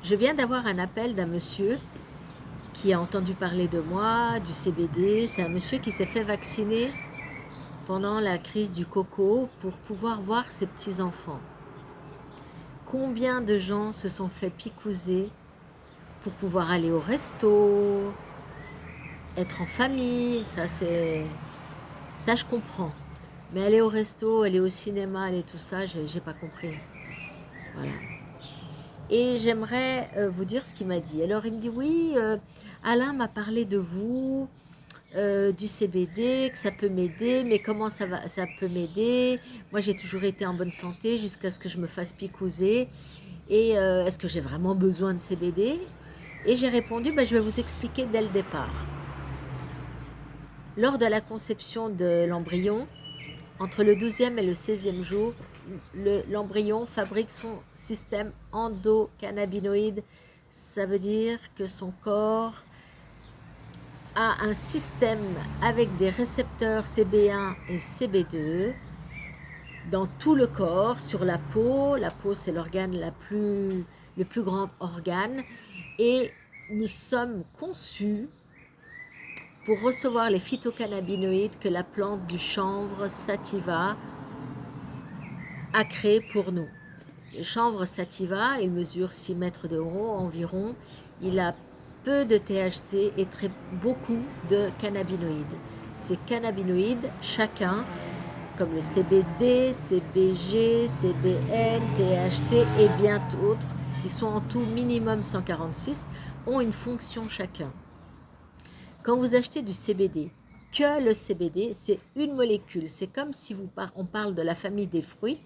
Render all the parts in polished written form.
Je viens d'avoir un appel d'un monsieur qui a entendu parler de moi, du CBD. C'est un monsieur qui s'est fait vacciner pendant la crise du coco pour pouvoir voir ses petits-enfants. Combien de gens se sont fait picouser pour pouvoir aller au resto, être en famille, ça je comprends. Mais aller au resto, aller au cinéma, aller tout ça, j'ai pas compris. Voilà. Et j'aimerais vous dire ce qu'il m'a dit. Alors il me dit oui, Alain m'a parlé de vous, du CBD, que ça peut m'aider, mais comment ça peut m'aider? Moi j'ai toujours été en bonne santé jusqu'à ce que je me fasse picouser. Et est-ce que j'ai vraiment besoin de CBD? Et j'ai répondu, bah, je vais vous expliquer dès le départ. Lors de la conception de l'embryon, entre le 12e et le 16e jour, l'embryon fabrique son système endocannabinoïde. Ça veut dire que son corps a un système avec des récepteurs CB1 et CB2 dans tout le corps, sur la peau. La peau, c'est l'organe le plus grand organe. Et nous sommes conçus pour recevoir les phytocannabinoïdes que la plante du chanvre sativa a créé pour nous. Le chanvre sativa, il mesure 6 mètres de haut environ. Il a peu de THC et beaucoup de cannabinoïdes. Ces cannabinoïdes, chacun, comme le CBD, CBG, CBN, THC et bien d'autres, ils sont en tout minimum 146, ont une fonction chacun. Quand vous achetez du CBD, que le CBD, c'est une molécule. C'est comme si on parle de la famille des fruits,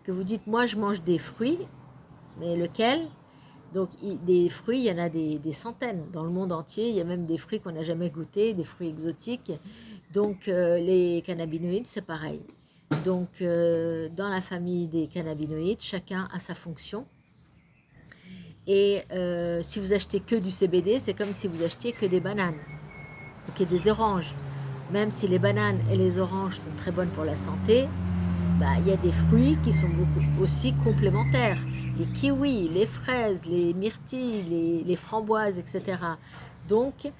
que vous dites, moi je mange des fruits, mais lequel? Donc des fruits, il y en a des centaines dans le monde entier. Il y a même des fruits qu'on n'a jamais goûtés, des fruits exotiques. Donc les cannabinoïdes, c'est pareil. Donc dans la famille des cannabinoïdes, chacun a sa fonction. Et si vous achetez que du CBD, c'est comme si vous achetiez que des bananes ou que des oranges. Même si les bananes et les oranges sont très bonnes pour la santé, bah, il y a des fruits qui sont beaucoup aussi complémentaires. Les kiwis, les fraises, les myrtilles, les framboises, etc. Donc,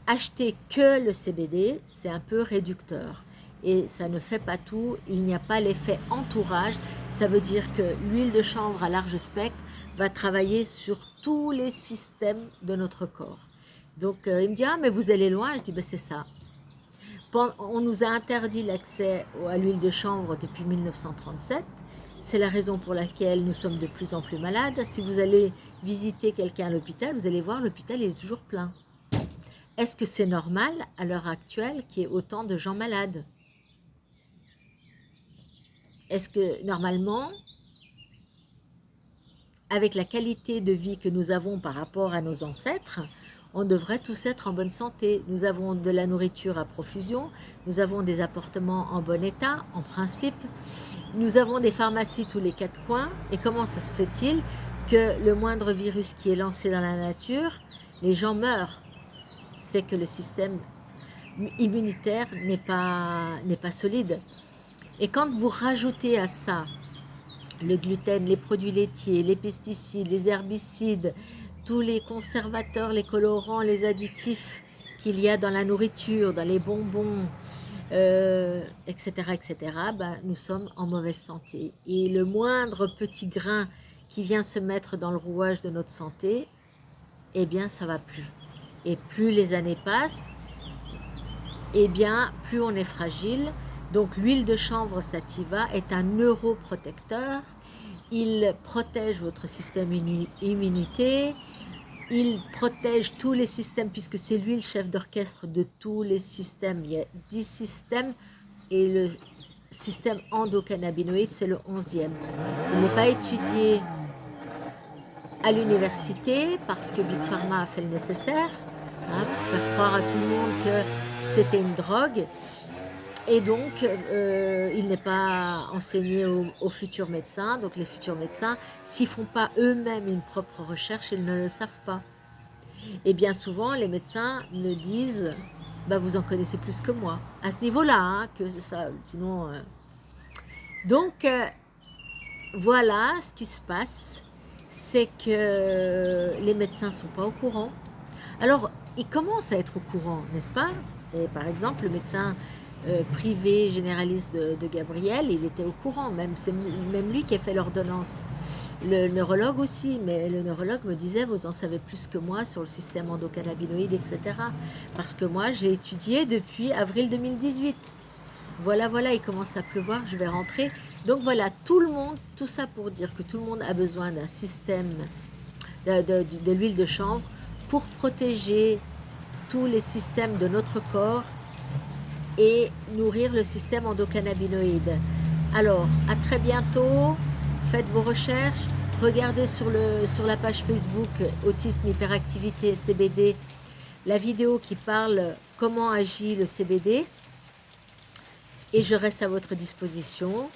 acheter que le CBD, c'est un peu réducteur. Et ça ne fait pas tout, il n'y a pas l'effet entourage. Ça veut dire que l'huile de chanvre à large spectre va travailler sur tous les systèmes de notre corps. Donc, il me dit, ah, mais vous allez loin. Je dis, ben, c'est ça. On nous a interdit l'accès à l'huile de chanvre depuis 1937. C'est la raison pour laquelle nous sommes de plus en plus malades. Si vous allez visiter quelqu'un à l'hôpital, vous allez voir, l'hôpital il est toujours plein. Est-ce que c'est normal à l'heure actuelle qu'il y ait autant de gens malades? Est-ce que normalement, avec la qualité de vie que nous avons par rapport à nos ancêtres, on devrait tous être en bonne santé. Nous avons de la nourriture à profusion, nous avons des appartements en bon état, en principe. Nous avons des pharmacies tous les 4 coins. Et comment ça se fait-il que le moindre virus qui est lancé dans la nature, les gens meurent? C'est que le système immunitaire n'est pas solide. Et quand vous rajoutez à ça le gluten, les produits laitiers, les pesticides, les herbicides, tous les conservateurs, les colorants, les additifs qu'il y a dans la nourriture, dans les bonbons, etc., etc., ben, nous sommes en mauvaise santé. Et le moindre petit grain qui vient se mettre dans le rouage de notre santé, eh bien, ça va plus. Et plus les années passent, eh bien, plus on est fragile. Donc, l'huile de chanvre sativa est un neuroprotecteur. Il protège votre système immunité. Il protège tous les systèmes, puisque c'est lui le chef d'orchestre de tous les systèmes. Il y a 10 systèmes et le système endocannabinoïde, c'est le 11e. Il n'est pas étudié à l'université parce que Big Pharma a fait le nécessaire, hein, pour faire croire à tout le monde que c'était une drogue. Et donc, il n'est pas enseigné aux futurs médecins. Donc, les futurs médecins, s'ils ne font pas eux-mêmes une propre recherche, ils ne le savent pas. Et bien souvent, les médecins me disent, bah, vous en connaissez plus que moi. À ce niveau-là, hein, que ça, sinon... Donc, voilà ce qui se passe. c'est que les médecins ne sont pas au courant. Alors, ils commencent à être au courant, n'est-ce pas? Et par exemple, le médecin privé généraliste de Gabriel, il était au courant, même c'est même lui qui a fait l'ordonnance. Le neurologue aussi, mais le neurologue me disait, vous en savez plus que moi sur le système endocannabinoïde, etc. Parce que moi, j'ai étudié depuis avril 2018. Voilà, voilà, il commence à pleuvoir, je vais rentrer. Donc voilà, tout le monde, tout ça pour dire que tout le monde a besoin d'un système de l'huile de chanvre pour protéger tous les systèmes de notre corps et nourrir le système endocannabinoïde. Alors, à très bientôt, faites vos recherches, regardez sur la page Facebook Autisme Hyperactivité CBD la vidéo qui parle comment agit le CBD et je reste à votre disposition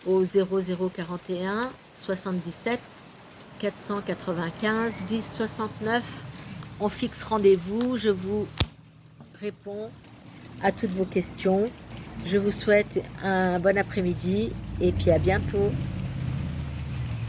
au 0041 77 495 10 69. On fixe rendez-vous, je vous réponds à toutes vos questions. Je vous souhaite un bon après-midi et puis à bientôt.